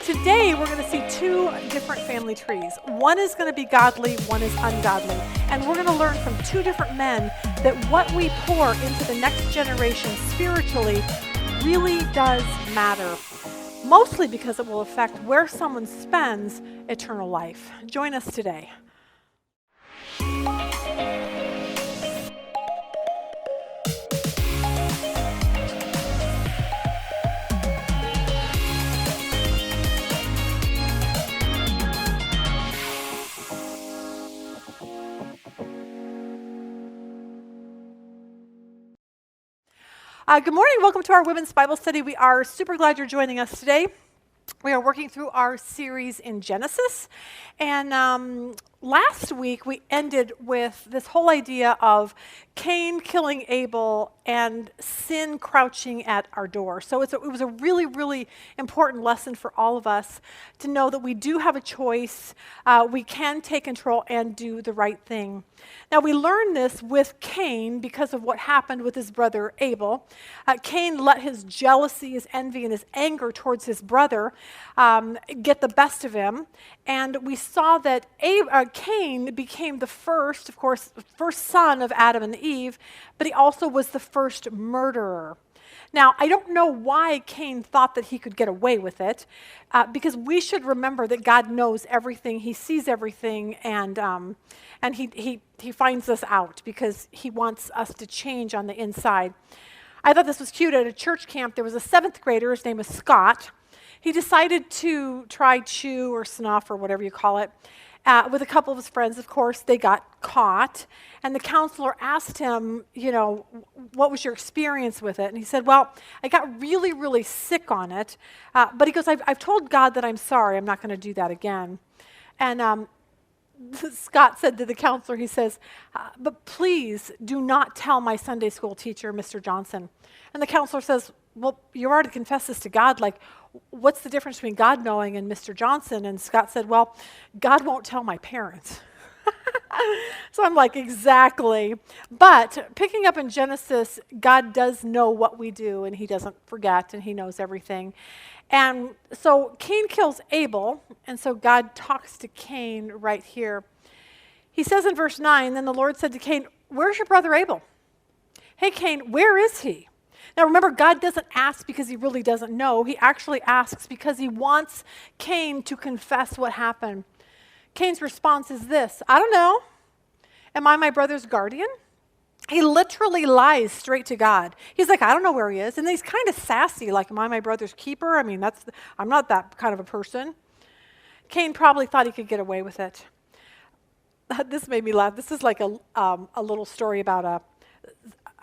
Today, we're going to see two different family trees. One is going to be godly, one is ungodly. And we're going to learn from two different men that what we pour into the next generation spiritually really does matter. Mostly because it will affect where someone spends eternal life. Join us today. Good morning. Welcome to our Women's Bible Study. We are super glad you're joining us today. We are working through our series in Genesis. And last week, we ended with this whole idea of Cain killing Abel and sin crouching at our door. So it was a really, really important lesson for all of us to know that we do have a choice. We can take control and do the right thing. Now, we learned this with Cain because of what happened with his brother Abel. Cain let his jealousy, his envy, and his anger towards his brother get the best of him. And we saw that Cain became the first, of course, first son of Adam and Eve, but he also was the first murderer. Now, I don't know why Cain thought that he could get away with it, because we should remember that God knows everything, He sees everything, and he finds us out because He wants us to change on the inside. I thought this was cute. At a church camp, there was a 7th grader. His name was Scott. He decided to try chew or snuff or whatever you call it with a couple of his friends. Of course, they got caught. And the counselor asked him, what was your experience with it? And he said, well, I got really, really sick on it. But he goes, I've told God that I'm sorry. I'm not going to do that again. And Scott said to the counselor, he says, but please do not tell my Sunday school teacher, Mr. Johnson. And the counselor says, well, you already confessed this to God. Like, what's the difference between God knowing and Mr. Johnson? And Scott said, well, God won't tell my parents. So I'm like, exactly. But picking up in Genesis, God does know what we do, and He doesn't forget, and He knows everything. And so Cain kills Abel, and so God talks to Cain right here. He says in verse 9, then the Lord said to Cain, where's your brother Abel? Hey, Cain, where is he? Now remember, God doesn't ask because He really doesn't know. He actually asks because He wants Cain to confess what happened. Cain's response is this: I don't know. Am I my brother's guardian? He literally lies straight to God. He's like, I don't know where he is. And he's kind of sassy, like, am I my brother's keeper? I mean, I'm not that kind of a person. Cain probably thought he could get away with it. This made me laugh. This is like a little story about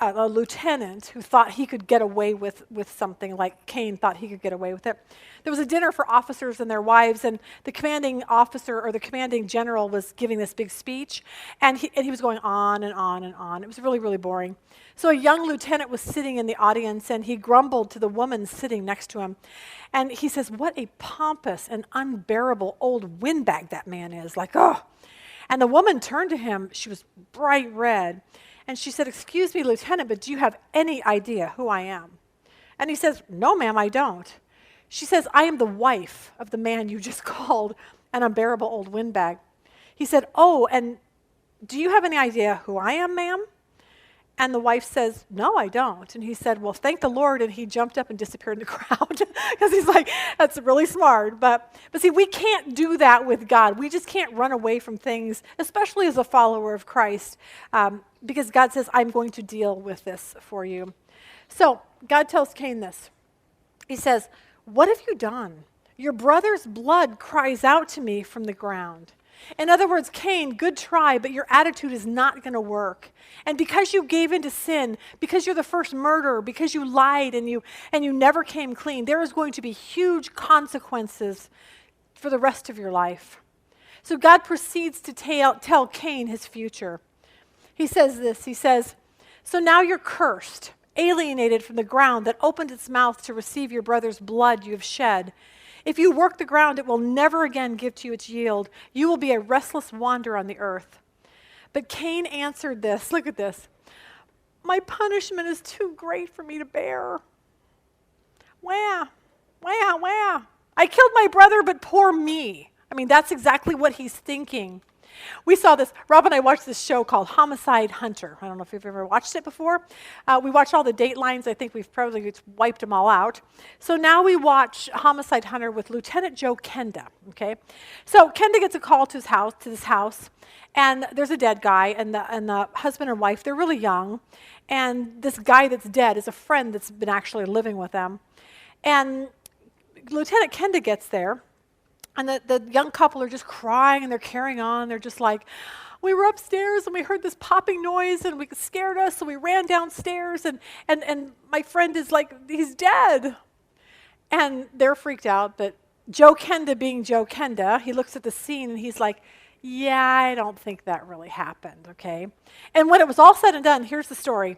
a lieutenant who thought he could get away with something, like Cain thought he could get away with it. There was a dinner for officers and their wives, and the commanding officer or the commanding general was giving this big speech, and he was going on and on and on. It was really, really boring. So a young lieutenant was sitting in the audience, and he grumbled to the woman sitting next to him. And he says, what a pompous and unbearable old windbag that man is. Like, oh. And the woman turned to him. She was bright red. And she said, excuse me, Lieutenant, but do you have any idea who I am? And he says, no, ma'am, I don't. She says, I am the wife of the man you just called an unbearable old windbag. He said, oh, and do you have any idea who I am, ma'am? And the wife says, no, I don't. And he said, well, thank the Lord. And he jumped up and disappeared in the crowd because he's like, that's really smart. But see, we can't do that with God. We just can't run away from things, especially as a follower of Christ, because God says, I'm going to deal with this for you. So God tells Cain this. He says, what have you done? Your brother's blood cries out to me from the ground. In other words, Cain, good try, but your attitude is not going to work. And because you gave into sin, because you're the first murderer, because you lied and you never came clean, there is going to be huge consequences for the rest of your life. So God proceeds to tell Cain his future. He says this, he says, so now you're cursed, alienated from the ground that opened its mouth to receive your brother's blood you have shed. If you work the ground, it will never again give to you its yield. You will be a restless wanderer on the earth. But Cain answered this, look at this, my punishment is too great for me to bear. Wah, wah, wah. I killed my brother, but poor me. I mean, that's exactly what he's thinking. We saw this, Rob and I watched this show called Homicide Hunter. I don't know if you've ever watched it before. We watched all the Datelines. I think we've probably wiped them all out. So now we watch Homicide Hunter with Lieutenant Joe Kenda, okay? So Kenda gets a call to this house, and there's a dead guy, and the husband and wife, they're really young, and this guy that's dead is a friend that's been actually living with them. And Lieutenant Kenda gets there, and the young couple are just crying, and they're carrying on. They're just like, we were upstairs, and we heard this popping noise, and it scared us, so we ran downstairs, and my friend is like, he's dead. And they're freaked out, but Joe Kenda being Joe Kenda, he looks at the scene, and he's like, yeah, I don't think that really happened, okay? And when it was all said and done, here's the story.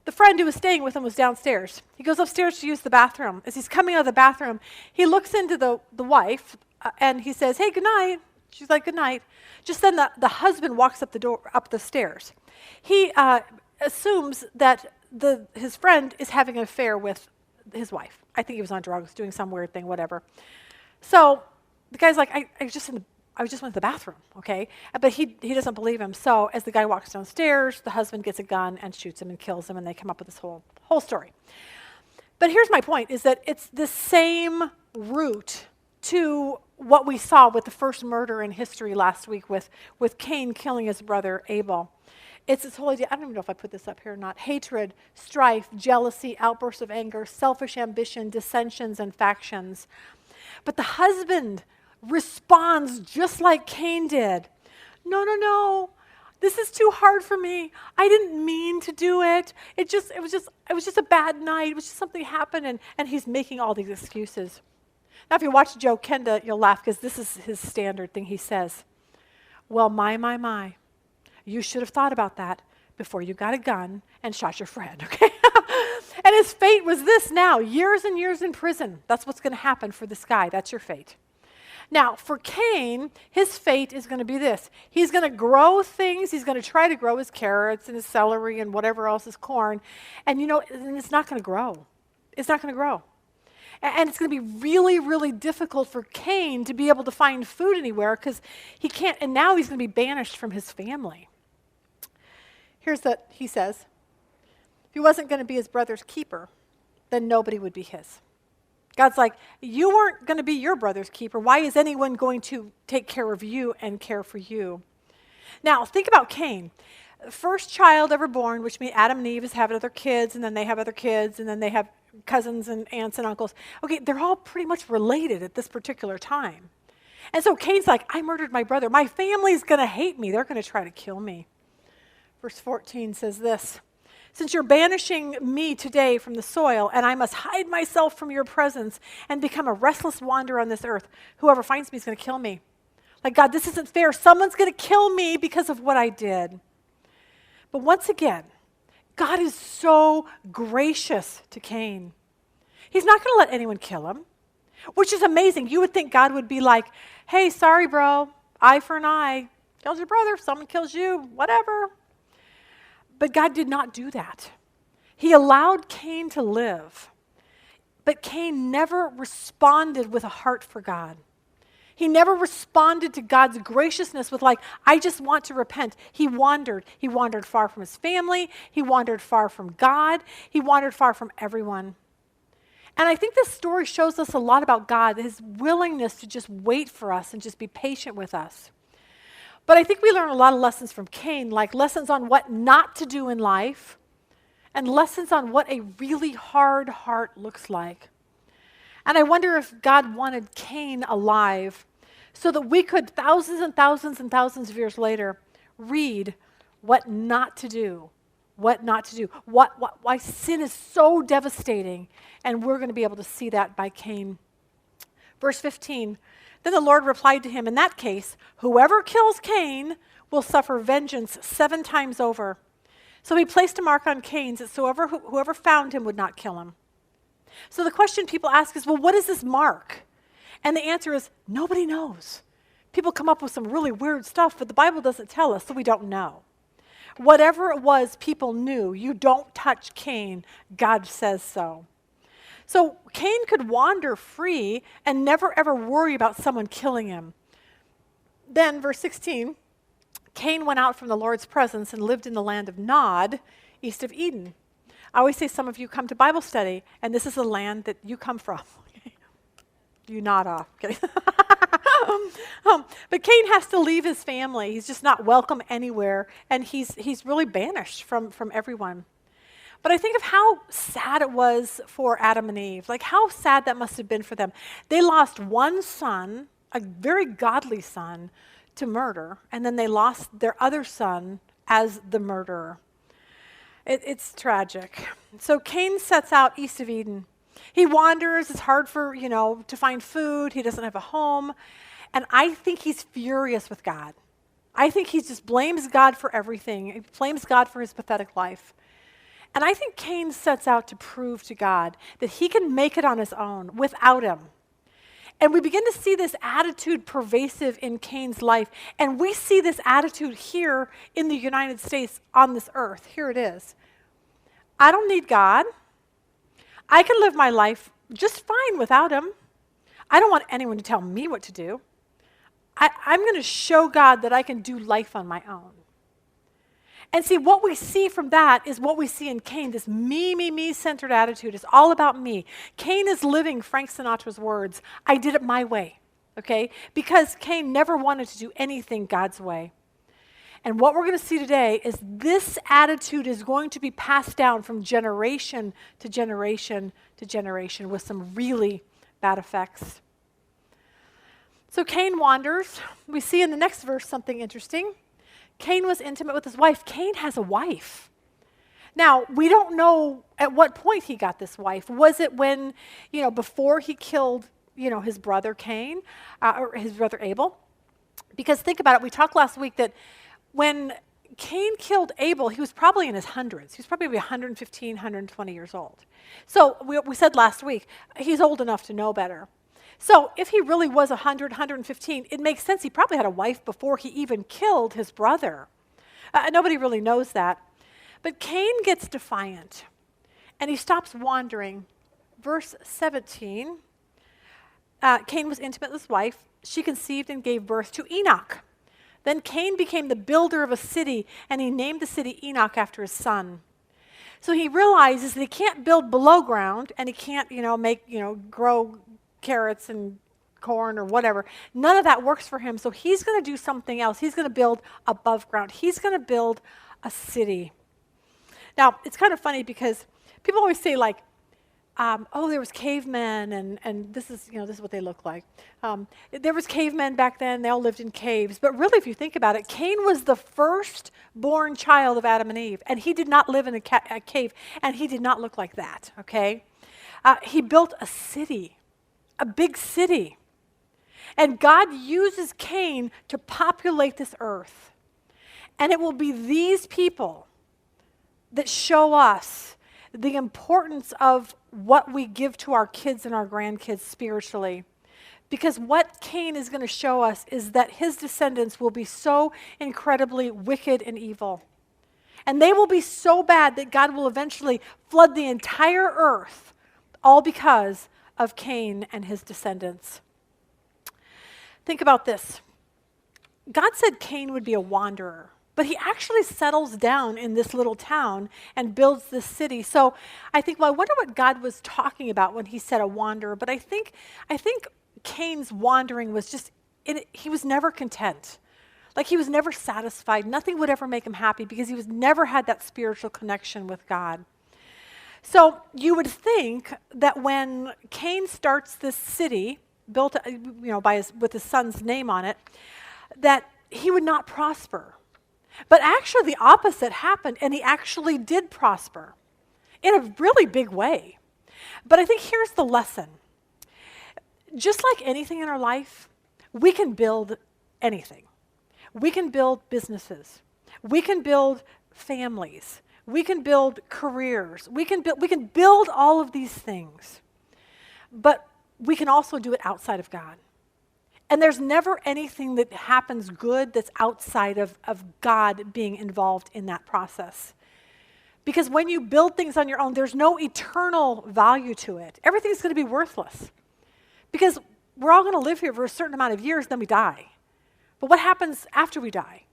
The friend who was staying with him was downstairs. He goes upstairs to use the bathroom. As he's coming out of the bathroom, he looks into the wife, and he says, hey, good night. She's like, good night. Just then the husband walks up the stairs. He assumes that his friend is having an affair with his wife. I think he was on drugs, doing some weird thing, whatever. So the guy's like, I just went to the bathroom, okay? But he doesn't believe him. So as the guy walks downstairs, the husband gets a gun and shoots him and kills him, and they come up with this whole story. But here's my point, is that it's the same root to what we saw with the first murder in history last week with Cain killing his brother Abel. It's this whole idea, I don't even know if I put this up here or not, hatred, strife, jealousy, outbursts of anger, selfish ambition, dissensions, and factions. But the husband responds just like Cain did. No, this is too hard for me. I didn't mean to do it. It was just a bad night. It was just something happened, and he's making all these excuses. Now, if you watch Joe Kenda, you'll laugh because this is his standard thing. He says, well, my, you should have thought about that before you got a gun and shot your friend, okay? And his fate was this now, years and years in prison. That's what's going to happen for this guy. That's your fate. Now, for Cain, his fate is going to be this. He's going to grow things. He's going to try to grow his carrots and his celery and whatever else is corn. And, it's not going to grow. It's not going to grow. And it's going to be really, really difficult for Cain to be able to find food anywhere because he can't, and now he's going to be banished from his family. Here's what he says. If he wasn't going to be his brother's keeper, then nobody would be his. God's like, you weren't going to be your brother's keeper. Why is anyone going to take care of you and care for you? Now, think about Cain. First child ever born, which means Adam and Eve is having other kids, and then they have other kids, and then they have cousins and aunts and uncles. Okay, they're all pretty much related at this particular time. And so Cain's like, I murdered my brother. My family's going to hate me. They're going to try to kill me. Verse 14 says this, since you're banishing me today from the soil, and I must hide myself from your presence and become a restless wanderer on this earth, whoever finds me is going to kill me. Like, God, this isn't fair. Someone's going to kill me because of what I did. But once again, God is so gracious to Cain. He's not going to let anyone kill him, which is amazing. You would think God would be like, hey, sorry, bro, eye for an eye. Kills your brother, someone kills you, whatever. But God did not do that. He allowed Cain to live, but Cain never responded with a heart for God. He never responded to God's graciousness with like, I just want to repent. He wandered. He wandered far from his family. He wandered far from God. He wandered far from everyone. And I think this story shows us a lot about God, his willingness to just wait for us and just be patient with us. But I think we learn a lot of lessons from Cain, like lessons on what not to do in life and lessons on what a really hard heart looks like. And I wonder if God wanted Cain alive so that we could, thousands and thousands and thousands of years later, read what not to do, why sin is so devastating, and we're going to be able to see that by Cain. Verse 15, then the Lord replied to him, in that case, whoever kills Cain will suffer vengeance 7 times over. So he placed a mark on Cain so whoever found him would not kill him. So the question people ask is, well, what is this mark? And the answer is, nobody knows. People come up with some really weird stuff, but the Bible doesn't tell us, so we don't know. Whatever it was people knew, you don't touch Cain, God says so. So Cain could wander free and never ever worry about someone killing him. Then, verse 16, Cain went out from the Lord's presence and lived in the land of Nod, east of Eden. I always say some of you come to Bible study, and this is the land that you come from. You nod off. Okay. But Cain has to leave his family. He's just not welcome anywhere, and he's really banished from everyone. But I think of how sad it was for Adam and Eve. Like how sad that must have been for them. They lost one son, a very godly son, to murder, and then they lost their other son as the murderer. It's tragic. So Cain sets out east of Eden. He wanders. It's hard for, to find food. He doesn't have a home. And I think he's furious with God. I think he just blames God for everything. He blames God for his pathetic life. And I think Cain sets out to prove to God that he can make it on his own without him. And we begin to see this attitude pervasive in Cain's life. And we see this attitude here in the United States on this earth. Here it is. I don't need God. I can live my life just fine without him. I don't want anyone to tell me what to do. I'm going to show God that I can do life on my own. And see, what we see from that is what we see in Cain, this me-centered attitude. It's all about me. Cain is living Frank Sinatra's words, I did it my way, okay? Because Cain never wanted to do anything God's way. And what we're going to see today is this attitude is going to be passed down from generation to generation to generation with some really bad effects. So Cain wanders. We see in the next verse something interesting. Cain was intimate with his wife. Cain has a wife. Now, we don't know at what point he got this wife. Was it when, before he killed, his brother Cain, or his brother Abel? Because think about it, we talked last week that when Cain killed Abel, he was probably in his hundreds. He was probably 115, 120 years old. So we said last week, he's old enough to know better. So if he really was 100, 115, it makes sense he probably had a wife before he even killed his brother. Nobody really knows that. But Cain gets defiant, and he stops wandering. Verse 17, Cain was intimate with his wife. She conceived and gave birth to Enoch. Then Cain became the builder of a city, and he named the city Enoch after his son. So he realizes that he can't build below ground, and he can't, grow carrots and corn or whatever. None of that works for him, so he's going to do something else. He's going to build above ground. He's going to build a city. Now, it's kind of funny because people always say there was cavemen, and this is what they look like. There was cavemen back then. They all lived in caves. But really, if you think about it, Cain was the first-born child of Adam and Eve, and he did not live in a cave, and he did not look like that, okay? He built a city, a big city. And God uses Cain to populate this earth. And it will be these people that show us the importance of what we give to our kids and our grandkids spiritually. Because what Cain is going to show us is that his descendants will be so incredibly wicked and evil. And they will be so bad that God will eventually flood the entire earth, all because of Cain and his descendants. Think about this. God said Cain would be a wanderer, but he actually settles down in this little town and builds this city. So I think, I wonder what God was talking about when he said a wanderer. But I think Cain's wandering was just, he was never content. Like he was never satisfied. Nothing would ever make him happy because he was never had that spiritual connection with God. So you would think that when Cain starts this city, built with his son's name on it, that he would not prosper. But actually the opposite happened, and he actually did prosper in a really big way. But I think here's the lesson. Just like anything in our life, we can build anything. We can build businesses. We can build families. We can build careers. We can build all of these things. But we can also do it outside of God. And there's never anything that happens good that's outside of God being involved in that process. Because when you build things on your own, there's no eternal value to it. Everything's going to be worthless. Because we're all going to live here for a certain amount of years, then we die. But what happens after we die?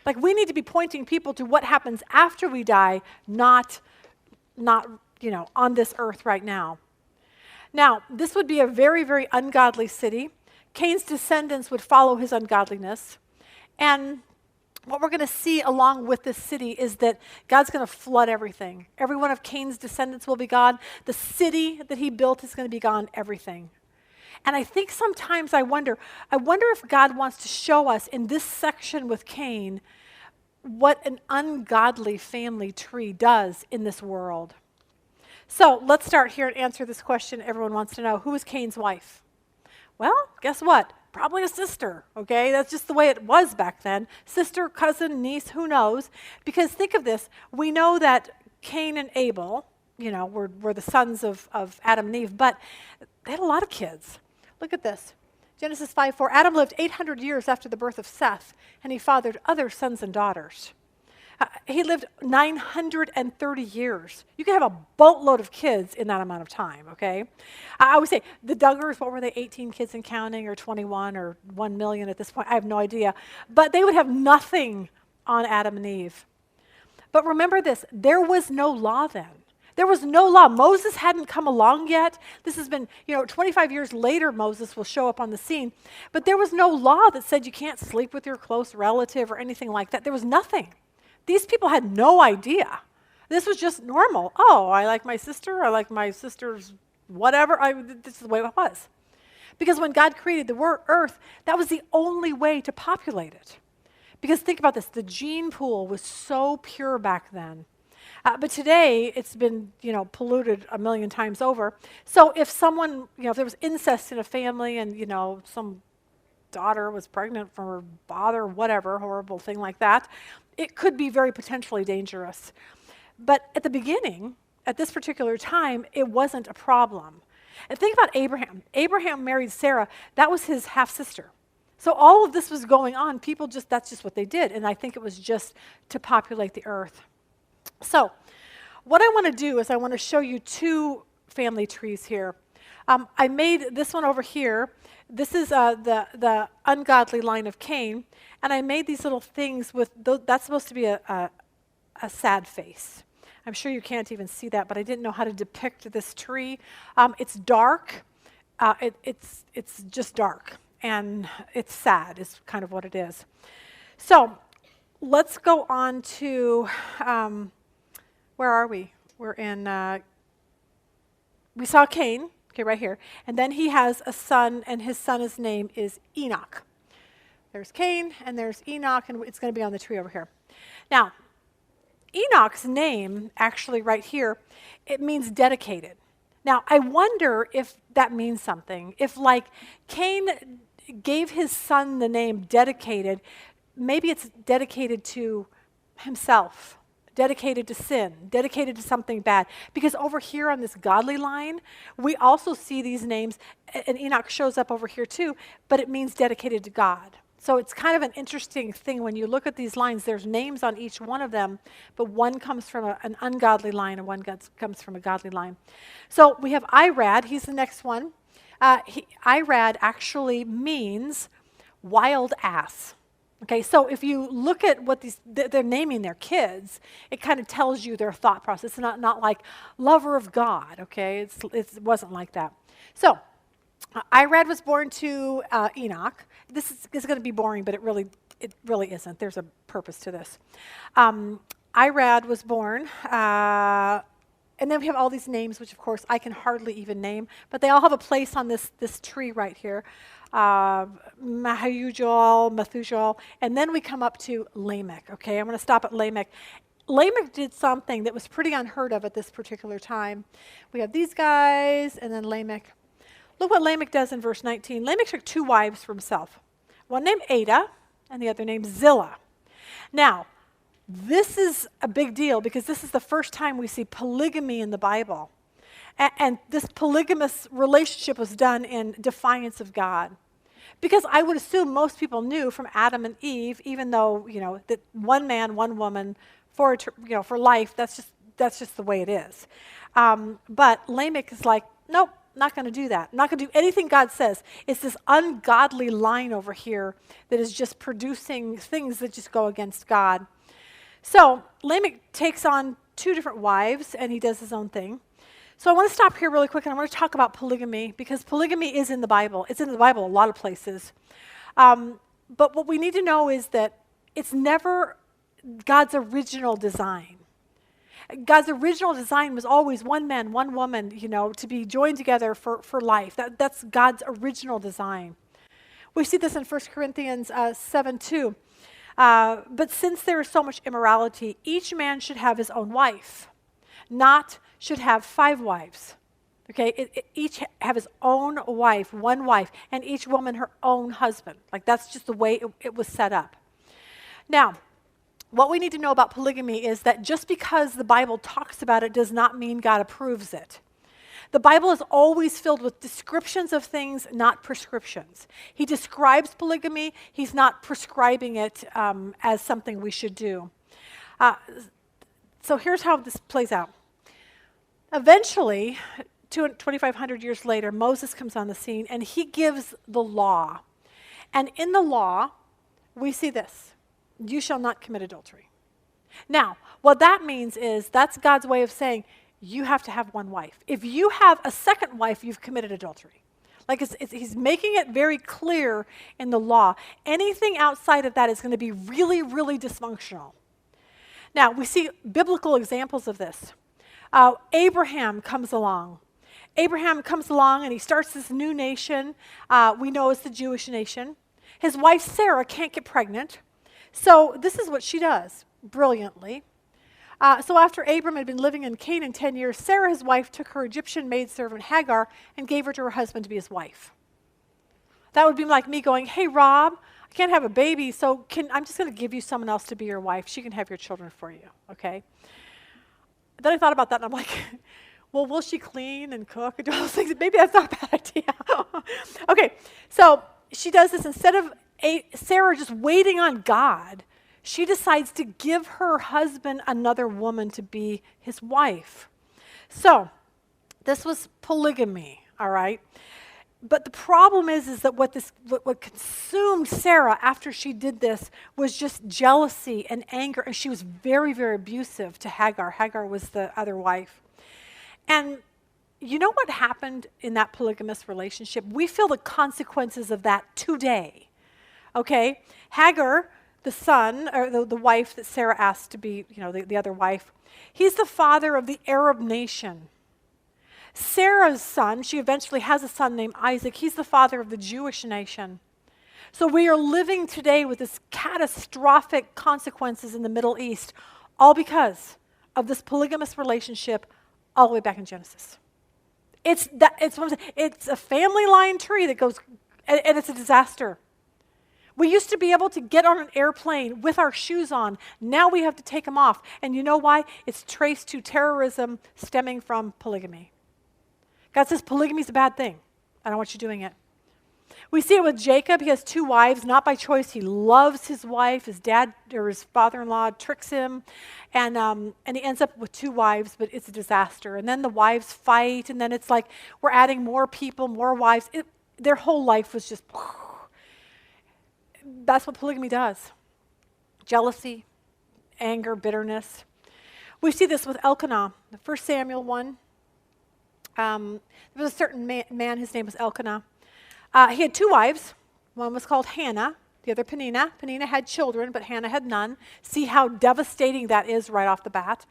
Like, we need to be pointing people to what happens after we die, not on this earth right now. Now, this would be a very, very ungodly city. Cain's descendants would follow his ungodliness. And what we're going to see along with this city is that God's going to flood everything. Every one of Cain's descendants will be gone. The city that he built is going to be gone, everything. And I think sometimes I wonder if God wants to show us in this section with Cain what an ungodly family tree does in this world. So let's start here and answer this question everyone wants to know. Who was Cain's wife? Well, guess what? Probably a sister, okay? That's just the way it was back then. Sister, cousin, niece, who knows? Because think of this. We know that Cain and Abel, were the sons of Adam and Eve, but they had a lot of kids. Look at this. Genesis 5:4. Adam lived 800 years after the birth of Seth, and he fathered other sons and daughters. He lived 930 years. You could have a boatload of kids in that amount of time, okay? I would say the Duggars, what were they, 18 kids and counting, or 21, or 1 million at this point? I have no idea. But they would have nothing on Adam and Eve. But remember this, there was no law then. There was no law. Moses hadn't come along yet. This has been, 25 years later, Moses will show up on the scene. But there was no law that said you can't sleep with your close relative or anything like that. There was nothing. These people had no idea. This was just normal. Oh, I like my sister. I like my sister's whatever. This is the way it was. Because when God created the earth, that was the only way to populate it. Because think about this. The gene pool was so pure back then. But today, it's been, polluted a million times over. So if someone, if there was incest in a family and, some daughter was pregnant from her father, whatever, horrible thing like that, it could be very potentially dangerous. But at the beginning, at this particular time, it wasn't a problem. And think about Abraham. Abraham married Sarah. That was his half-sister. So all of this was going on. That's just what they did. And I think it was just to populate the earth. So what I want to do is I want to show you two family trees here. I made this one over here. This is the ungodly line of Cain. And I made these little things with, that's supposed to be a sad face. I'm sure you can't even see that, but I didn't know how to depict this tree. It's dark. It's just dark. And it's sad is kind of what it is. So let's go on to, where are we? We're in, we saw Cain, okay, right here. And then he has a son, and his son's name is Enoch. There's Cain, and there's Enoch, and it's going to be on the tree over here. Now, Enoch's name, actually right here, it means dedicated. Now, I wonder if that means something. If, like, Cain gave his son the name dedicated, maybe it's dedicated to himself, dedicated to sin, dedicated to something bad. Because over here on this godly line, we also see these names, and Enoch shows up over here too, but it means dedicated to God. So it's kind of an interesting thing when you look at these lines. There's names on each one of them, but one comes from an ungodly line and one comes from a godly line. So we have Irad. He's the next one. Irad actually means wild ass. Okay, so if you look at what they're naming their kids, it kind of tells you their thought process. It's not like lover of God, okay? It wasn't like that. So Irad was born to Enoch. This is going to be boring, but it really isn't. There's a purpose to this. Irad was born, and then we have all these names, which of course I can hardly even name, but they all have a place on this tree right here. Methuselah, and then we come up to Lamech. Okay, I'm going to stop at Lamech. Lamech did something that was pretty unheard of at this particular time. We have these guys, and then Lamech. Look what Lamech does in verse 19. Lamech took two wives for himself, one named Ada and the other named Zillah. Now, this is a big deal because this is the first time we see polygamy in the Bible. And this polygamous relationship was done in defiance of God. Because I would assume most people knew from Adam and Eve, even though, that one man, one woman for life, that's just that's just the way it is. But Lamech is like, nope, not going to do that. I'm not going to do anything God says. It's this ungodly line over here that is just producing things that just go against God. So Lamech takes on 2 different wives, and he does his own thing. So I want to stop here really quick, and I want to talk about polygamy, because polygamy is in the Bible. It's in the Bible a lot of places. But what we need to know is that it's never God's original design. God's original design was always one man, one woman, to be joined together for life. That's God's original design. We see this in 1 Corinthians 7:2. But since there is so much immorality, each man should have his own wife, not should have 5 wives. Okay, each have his own wife, one wife, and each woman her own husband. Like, that's just the way it was set up. Now, what we need to know about polygamy is that just because the Bible talks about it does not mean God approves it. The Bible is always filled with descriptions of things, not prescriptions. He describes polygamy. He's not prescribing it as something we should do. So here's how this plays out. Eventually, 2,500 years later, Moses comes on the scene, and he gives the law. And in the law, we see this: you shall not commit adultery. Now, what that means is that's God's way of saying you have to have one wife. If you have a second wife, you've committed adultery. Like, he's making it very clear in the law. Anything outside of that is going to be really, really dysfunctional. Now, we see biblical examples of this. Abraham comes along. And he starts this new nation we know as the Jewish nation. His wife Sarah can't get pregnant. So this is what she does brilliantly. So after Abram had been living in Canaan 10 years, Sarah, his wife, took her Egyptian maidservant Hagar and gave her to her husband to be his wife. That would be like me going, hey, Rob, I can't have a baby, so I'm just going to give you someone else to be your wife. She can have your children for you, okay? Then I thought about that, and I'm like, well, will she clean and cook and do all those things? Maybe that's not a bad idea. Okay, so she does this. Instead of Sarah just waiting on God, she decides to give her husband another woman to be his wife. So this was polygamy, all right? But the problem is that what consumed Sarah after she did this was just jealousy and anger, and she was very, very abusive to Hagar. Hagar was the other wife. And you know what happened in that polygamous relationship? We feel the consequences of that today, okay? Hagar, the son, or the wife that Sarah asked to be, the other wife, he's the father of the Arab nation. Sarah's son, she eventually has a son named Isaac. He's the father of the Jewish nation. So we are living today with this catastrophic consequences in the Middle East, all because of this polygamous relationship all the way back in Genesis. It's a family line tree that goes, and it's a disaster. We used to be able to get on an airplane with our shoes on. Now we have to take them off. And you know why? It's traced to terrorism stemming from polygamy. God says polygamy is a bad thing. I don't want you doing it. We see it with Jacob. He has 2 wives, not by choice. He loves his wife. His dad or his father-in-law tricks him, and he ends up with 2 wives, but it's a disaster. And then the wives fight, and then it's like we're adding more people, more wives. Their whole life was just, that's what polygamy does. Jealousy, anger, bitterness. We see this with Elkanah, the 1 Samuel 1. There was a certain man, his name was Elkanah. He had 2 wives. One was called Hannah, the other Peninnah. Peninnah had children, but Hannah had none. See how devastating that is right off the bat.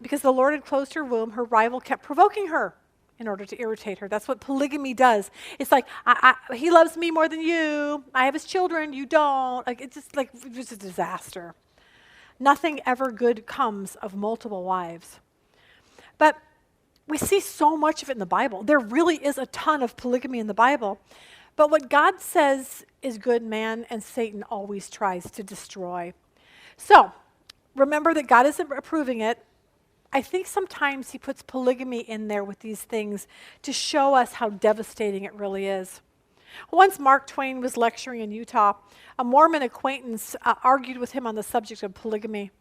Because the Lord had closed her womb, her rival kept provoking her in order to irritate her. That's what polygamy does. It's like, he loves me more than you. I have his children, you don't. It's just a disaster. Nothing ever good comes of multiple wives. But we see so much of it in the Bible. There really is a ton of polygamy in the Bible. But what God says is good, man and Satan always tries to destroy. So, remember that God isn't approving it. I think sometimes he puts polygamy in there with these things to show us how devastating it really is. Once Mark Twain was lecturing in Utah, a Mormon acquaintance argued with him on the subject of polygamy.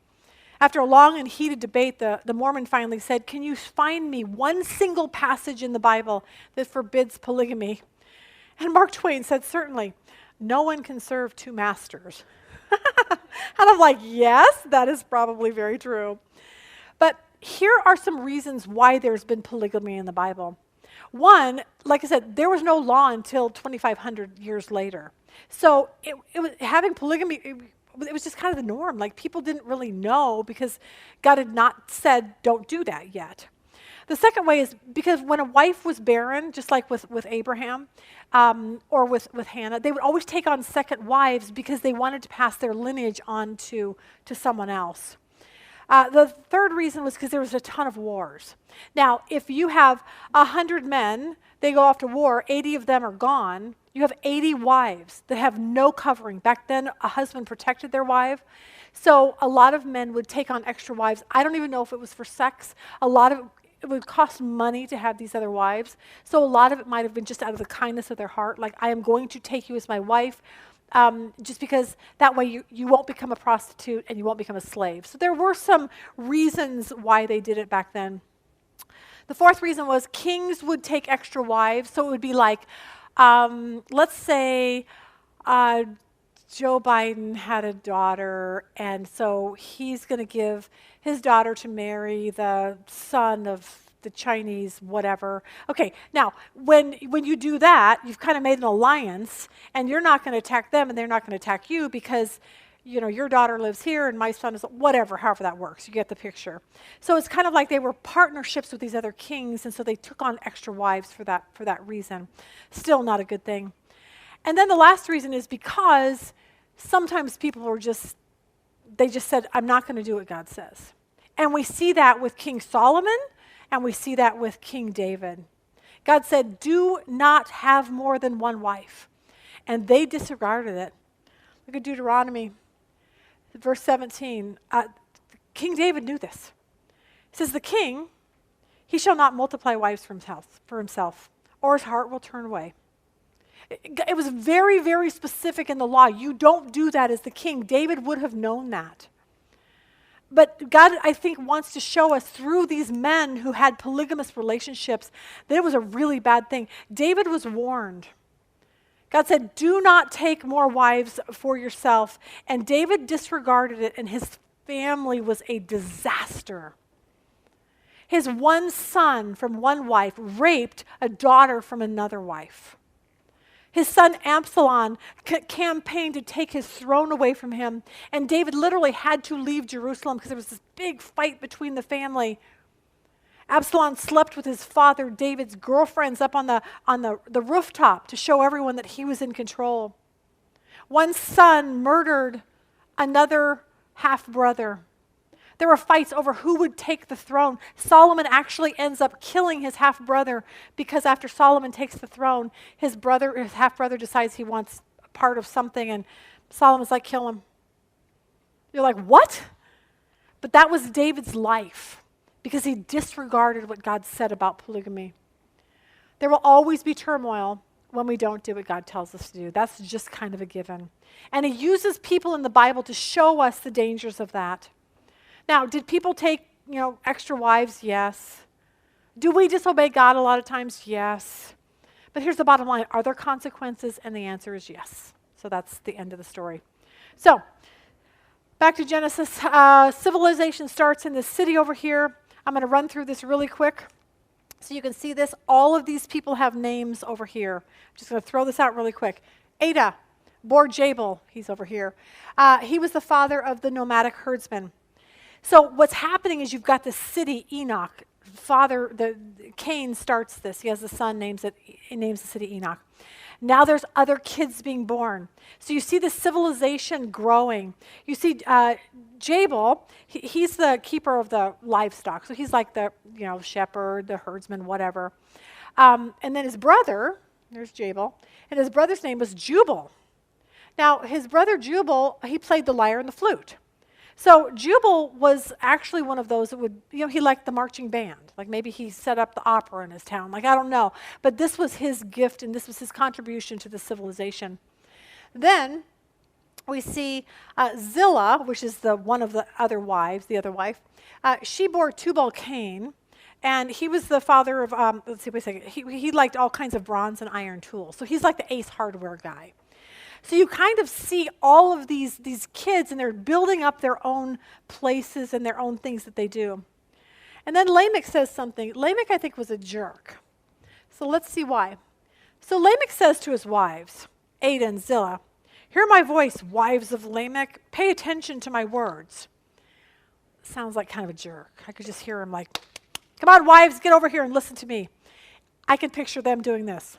After a long and heated debate, the Mormon finally said, "Can you find me one single passage in the Bible that forbids polygamy?" And Mark Twain said, "Certainly, no one can serve two masters." And I'm like, yes, that is probably very true. But here are some reasons why there's been polygamy in the Bible. One, like I said, there was no law until 2,500 years later. So having polygamy, it was just kind of the norm. Like, people didn't really know because God had not said, don't do that yet. The second way is because when a wife was barren, just like with Abraham or with Hannah, they would always take on second wives because they wanted to pass their lineage on to someone else. The third reason was because there was a ton of wars. Now, if you have 100 men, they go off to war, 80 of them are gone, you have 80 wives that have no covering. Back then, a husband protected their wife. So a lot of men would take on extra wives. I don't even know if it was for sex. It would cost money to have these other wives. So a lot of it might have been just out of the kindness of their heart, like, I am going to take you as my wife, just because that way you won't become a prostitute and you won't become a slave. So there were some reasons why they did it back then. The fourth reason was kings would take extra wives. So it would be like, let's say Joe Biden had a daughter, and so he's going to give his daughter to marry the son of the Chinese whatever. Okay, now, when you do that, you've kind of made an alliance, and you're not going to attack them, and they're not going to attack you because, your daughter lives here, and my son is whatever, however that works. You get the picture. So it's kind of like they were partnerships with these other kings, and so they took on extra wives for that reason. Still not a good thing. And then the last reason is because sometimes people they just said, I'm not going to do what God says. And we see that with King Solomon, and we see that with King David. God said, do not have more than one wife. And they disregarded it. Look at Deuteronomy, verse 17. King David knew this. It says, the king, he shall not multiply wives for himself, or his heart will turn away. It was very, very specific in the law. You don't do that as the king. David would have known that. But God, I think, wants to show us through these men who had polygamous relationships that it was a really bad thing. David was warned. God said, do not take more wives for yourself. And David disregarded it, and his family was a disaster. His one son from one wife raped a daughter from another wife. His son Absalom campaigned to take his throne away from him, and David literally had to leave Jerusalem because there was this big fight between the family. Absalom slept with his father David's girlfriends up on the rooftop to show everyone that he was in control. One son murdered another half-brother. There were fights over who would take the throne. Solomon actually ends up killing his half-brother because after Solomon takes the throne, his half-brother decides he wants part of something, and Solomon's like, kill him. You're like, what? But that was David's life because he disregarded what God said about polygamy. There will always be turmoil when we don't do what God tells us to do. That's just kind of a given. And he uses people in the Bible to show us the dangers of that. Now, did people take, extra wives? Yes. Do we disobey God a lot of times? Yes. But here's the bottom line. Are there consequences? And the answer is yes. So that's the end of the story. So, back to Genesis. Civilization starts in this city over here. I'm going to run through this really quick so you can see this. All of these people have names over here. I'm just going to throw this out really quick. Ada bore Jabal. He's over here. He was the father of the nomadic herdsmen. So what's happening is you've got the city Enoch. Cain starts this. He has a son, he names the city Enoch. Now there's other kids being born. So you see the civilization growing. You see Jabal, he's the keeper of the livestock. So he's like the shepherd, the herdsman, whatever. And then his brother, there's Jabal, and his brother's name was Jubal. Now his brother Jubal, he played the lyre and the flute. So Jubal was actually one of those that would, he liked the marching band. Like maybe he set up the opera in his town. Like, I don't know. But this was his gift and this was his contribution to the civilization. Then we see Zillah, which is one of the other wives, the other wife. She bore Tubal-Cain, and he was the father of, let's see, wait a second. He liked all kinds of bronze and iron tools. So he's like the Ace Hardware guy. So you kind of see all of these kids, and they're building up their own places and their own things that they do. And then Lamech says something. Lamech, I think, was a jerk. So let's see why. So Lamech says to his wives, Ada and Zillah, "Hear my voice, wives of Lamech. Pay attention to my words." Sounds like kind of a jerk. I could just hear him like, "Come on, wives, get over here and listen to me." I can picture them doing this,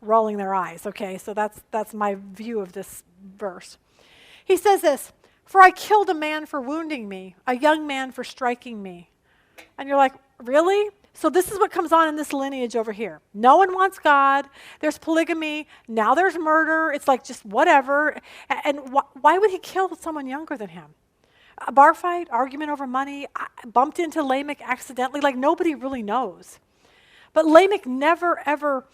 rolling their eyes. Okay, so that's my view of this verse. He says this, "For I killed a man for wounding me, a young man for striking me." And you're like, really? So this is what comes on in this lineage over here. No one wants God. There's polygamy. Now there's murder. It's like just whatever. And why would he kill someone younger than him? A bar fight, argument over money, bumped into Lamech accidentally. Like nobody really knows. But Lamech never ever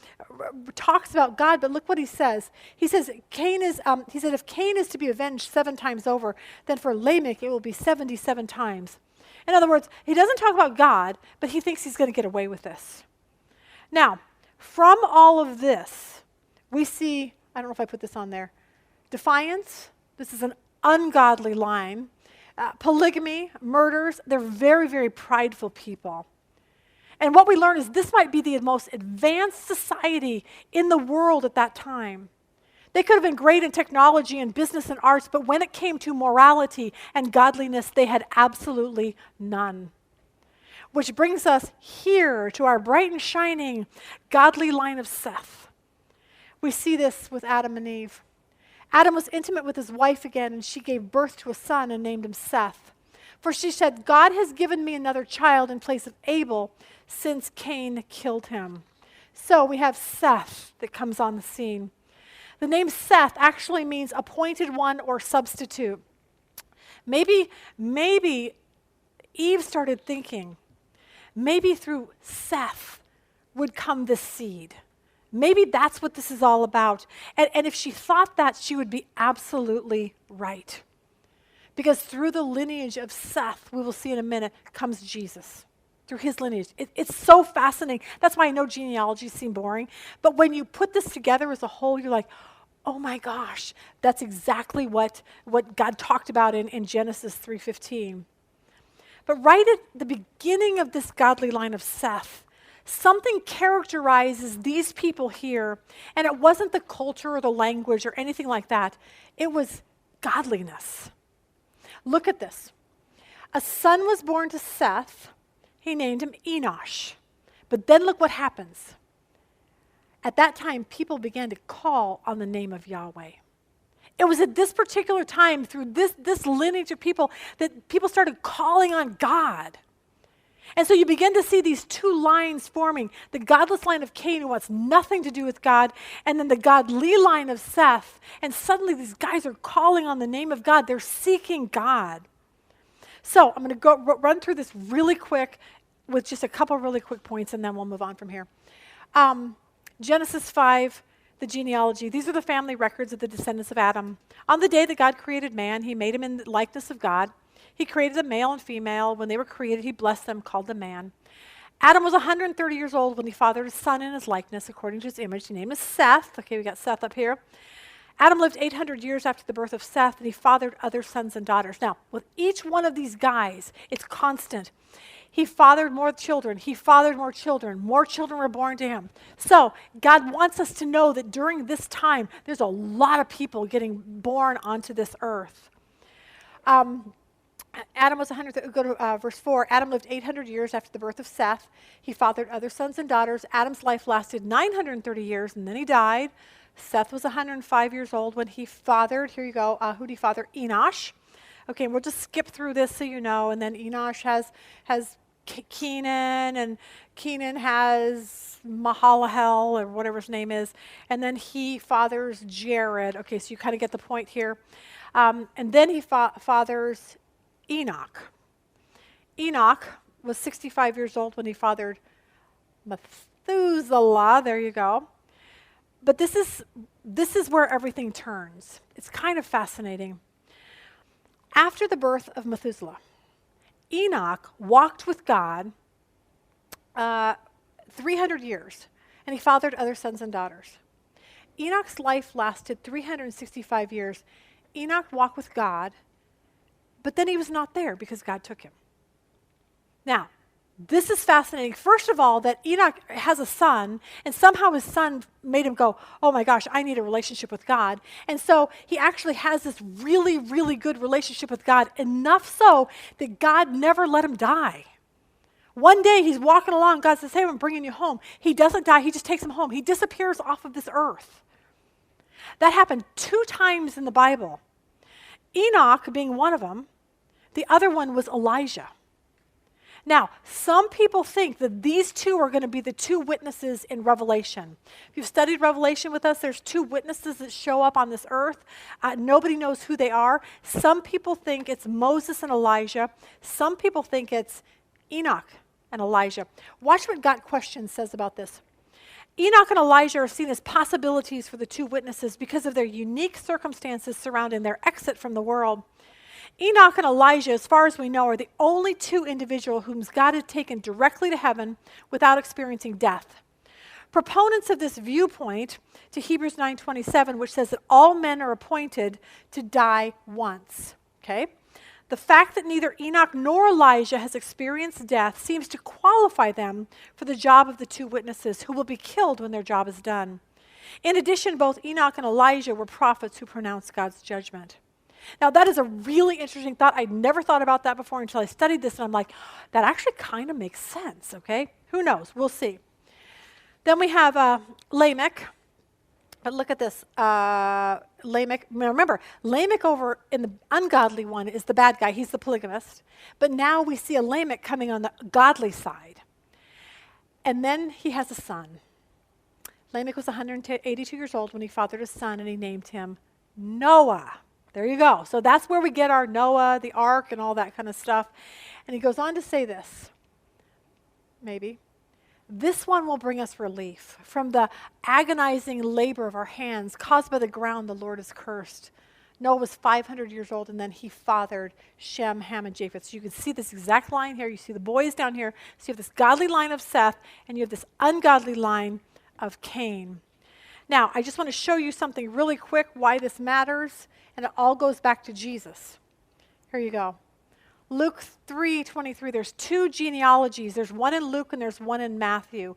talks about God. But look what he says. He says, he said, if Cain is to be avenged 7 times over, then for Lamech it will be 77 times. In other words, he doesn't talk about God, but he thinks he's going to get away with this. Now, from all of this, we see, I don't know if I put this on there, defiance. This is an ungodly line. Polygamy, murders, they're very, very prideful people. And what we learn is this might be the most advanced society in the world at that time. They could have been great in technology and business and arts, but when it came to morality and godliness, they had absolutely none. Which brings us here to our bright and shining godly line of Seth. We see this with Adam and Eve. Adam was intimate with his wife again, and she gave birth to a son and named him Seth. For she said, "God has given me another child in place of Abel, since Cain killed him." So we have Seth that comes on the scene. The name Seth actually means appointed one or substitute. Maybe Eve started thinking, maybe through Seth would come this seed. Maybe that's what this is all about. And if she thought that, she would be absolutely right. Because through the lineage of Seth, we will see in a minute, comes Jesus. Through his lineage. It's so fascinating. That's why I know genealogies seem boring. But when you put this together as a whole, you're like, oh my gosh, that's exactly what God talked about in Genesis 3:15. But right at the beginning of this godly line of Seth, something characterizes these people here, and it wasn't the culture or the language or anything like that. It was godliness. Look at this. A son was born to Seth. He named him Enoch. But then look what happens. At that time, people began to call on the name of Yahweh. It was at this particular time, through this lineage of people, that people started calling on God. And so you begin to see these two lines forming, the godless line of Cain, who wants nothing to do with God, and then the godly line of Seth. And suddenly these guys are calling on the name of God. They're seeking God. So I'm going to run through this really quick with just a couple really quick points, and then we'll move on from here. Genesis 5, the genealogy. These are the family records of the descendants of Adam. On the day that God created man, he made him in the likeness of God. He created a male and female. When they were created, he blessed them, called them man. Adam was 130 years old when he fathered a son in his likeness, according to his image. His name is Seth. Okay, we got Seth up here. Adam lived 800 years after the birth of Seth, and he fathered other sons and daughters. Now, with each one of these guys, it's constant. He fathered more children. He fathered more children. More children were born to him. So God wants us to know that during this time, there's a lot of people getting born onto this earth. Adam was 100, go to verse 4. Adam lived 800 years after the birth of Seth. He fathered other sons and daughters. Adam's life lasted 930 years, and then he died. Seth was 105 years old when he fathered, here you go, who did he father? Enoch. Okay, we'll just skip through this so you know. And then Enoch has Kenan, and Kenan has Mahalalel, or whatever his name is. And then he fathers Jared. Okay, so you kind of get the point here. And then he fathers Enoch. Enoch was 65 years old when he fathered Methuselah. There you go. But this is where everything turns. It's kind of fascinating. After the birth of Methuselah, Enoch walked with God 300 years, and he fathered other sons and daughters. Enoch's life lasted 365 years. Enoch walked with God, but then he was not there because God took him. Now, this is fascinating. First of all, that Enoch has a son, and somehow his son made him go, oh my gosh, I need a relationship with God. And so he actually has this really, really good relationship with God, enough so that God never let him die. One day he's walking along, God says, hey, I'm bringing you home. He doesn't die, he just takes him home. He disappears off of this earth. That happened 2 times in the Bible. Enoch being one of them, the other one was Elijah. Now, some people think that these 2 are going to be the 2 witnesses in Revelation. If you've studied Revelation with us, there's 2 witnesses that show up on this earth. Nobody knows who they are. Some people think it's Moses and Elijah. Some people think it's Enoch and Elijah. Watch what Got Questions says about this. Enoch and Elijah are seen as possibilities for the 2 witnesses because of their unique circumstances surrounding their exit from the world. Enoch and Elijah, as far as we know, are the only 2 individuals whom God had taken directly to heaven without experiencing death. Proponents of this viewpoint to Hebrews 9:27, which says that all men are appointed to die once. Okay? The fact that neither Enoch nor Elijah has experienced death seems to qualify them for the job of the 2 witnesses who will be killed when their job is done. In addition, both Enoch and Elijah were prophets who pronounced God's judgment. Now, that is a really interesting thought. I'd never thought about that before until I studied this, and I'm like, that actually kind of makes sense, okay? Who knows? We'll see. Then we have Lamech. But look at this. Lamech, remember, Lamech over in the ungodly one is the bad guy. He's the polygamist. But now we see a Lamech coming on the godly side. And then he has a son. Lamech was 182 years old when he fathered a son, and he named him Noah. There you go. So that's where we get our Noah, the ark, and all that kind of stuff. And he goes on to say this, maybe. This one will bring us relief from the agonizing labor of our hands caused by the ground the Lord has cursed. Noah was 500 years old, and then he fathered Shem, Ham, and Japheth. So you can see this exact line here. You see the boys down here. So you have this godly line of Seth, and you have this ungodly line of Cain. Now, I just want to show you something really quick, why this matters, and it all goes back to Jesus. Here you go. Luke 3:23, there's 2 genealogies. There's one in Luke and there's one in Matthew.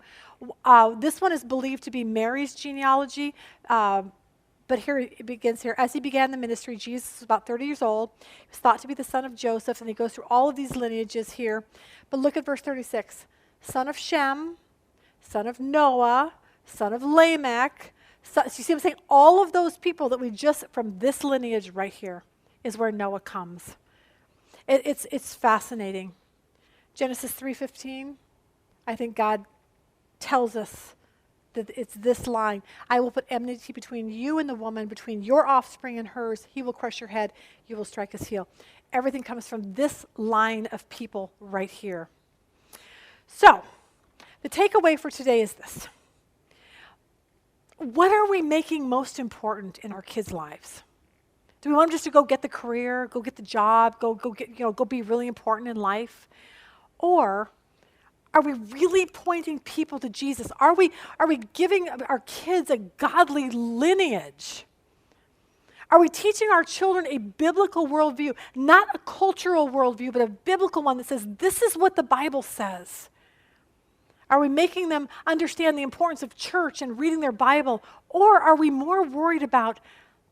This one is believed to be Mary's genealogy, but here it begins here. As he began the ministry, Jesus was about 30 years old. He was thought to be the son of Joseph, and he goes through all of these lineages here. But look at verse 36. Son of Shem, son of Noah, son of Lamech. So you see what I'm saying? All of those people that we just, from this lineage right here, is where Noah comes. It's fascinating. Genesis 3:15, I think God tells us that it's this line. I will put enmity between you and the woman, between your offspring and hers. He will crush your head. You will strike his heel. Everything comes from this line of people right here. So, the takeaway for today is this. What are we making most important in our kids' lives? Do we want them just to go get the career, go get the job, go be really important in life? Or are we really pointing people to Jesus? Are we giving our kids a godly lineage? Are we teaching our children a biblical worldview, not a cultural worldview, but a biblical one that says, this is what the Bible says? Are we making them understand the importance of church and reading their Bible? Or are we more worried about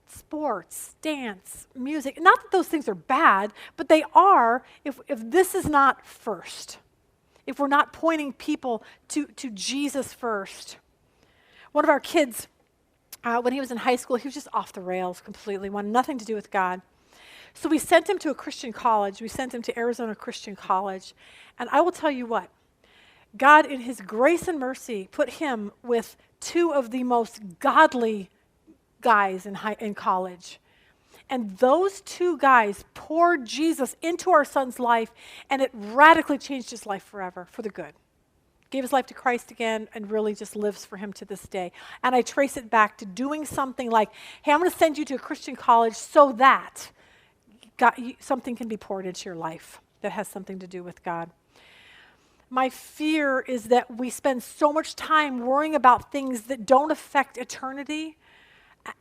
sports, dance, music? Not that those things are bad, but they are if this is not first. If we're not pointing people to Jesus first. One of our kids, when he was in high school, he was just off the rails completely, wanted nothing to do with God. So we sent him to a Christian college. We sent him to Arizona Christian College. And I will tell you what, God in his grace and mercy put him with 2 of the most godly guys in college. And those 2 guys poured Jesus into our son's life, and it radically changed his life forever, for the good. gave his life to Christ again, and really just lives for him to this day. And I trace it back to doing something like, hey, I'm going to send you to a Christian college so that something can be poured into your life that has something to do with God. My fear is that we spend so much time worrying about things that don't affect eternity,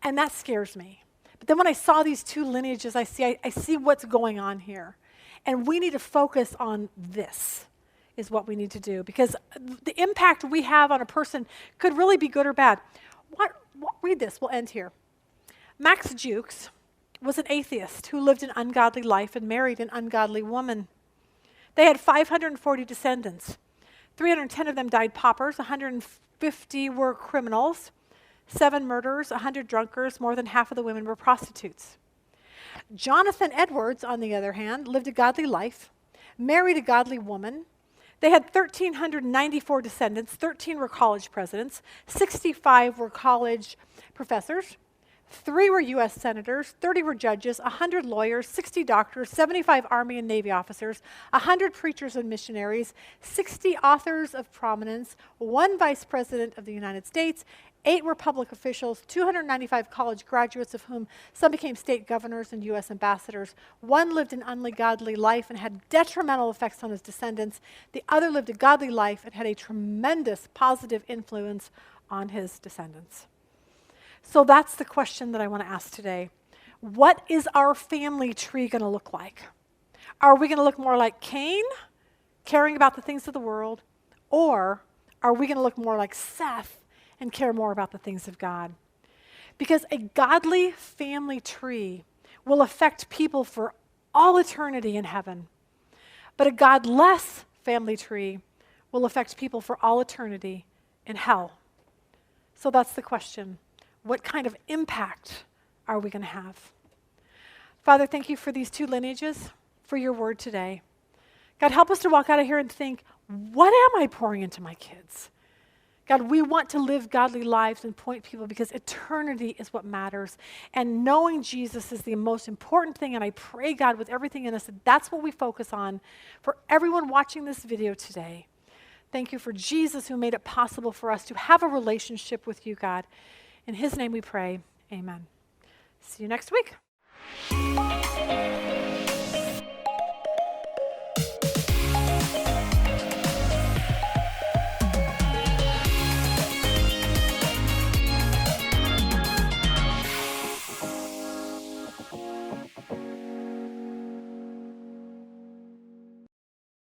and that scares me. But then when I saw these two lineages, I see what's going on here. And we need to focus on this, is what we need to do. Because the impact we have on a person could really be good or bad. Read this, we'll end here. Max Jukes was an atheist who lived an ungodly life and married an ungodly woman. They had 540 descendants. 310 of them died paupers, 150 were criminals, 7 murders, 100 drunkards, more than half of the women were prostitutes. Jonathan Edwards, on the other hand, lived a godly life, married a godly woman. They had 1,394 descendants, 13 were college presidents, 65 were college professors, 3 were U.S. senators, 30 were judges, 100 lawyers, 60 doctors, 75 Army and Navy officers, 100 preachers and missionaries, 60 authors of prominence, 1 vice president of the United States, 8 were public officials, 295 college graduates, of whom some became state governors and U.S. ambassadors. 1 lived an ungodly life and had detrimental effects on his descendants. The other lived a godly life and had a tremendous positive influence on his descendants. So that's the question that I want to ask today. What is our family tree going to look like? Are we going to look more like Cain, caring about the things of the world? Or are we going to look more like Seth and care more about the things of God? Because a godly family tree will affect people for all eternity in heaven. But a godless family tree will affect people for all eternity in hell. So that's the question. What kind of impact are we going to have? Father, thank you for these two lineages, for your word today. God, help us to walk out of here and think, what am I pouring into my kids? God, we want to live godly lives and point people because eternity is what matters. And knowing Jesus is the most important thing. And I pray, God, with everything in us, that that's what we focus on for everyone watching this video today. Thank you for Jesus, who made it possible for us to have a relationship with you, God. In his name we pray, amen. See you next week.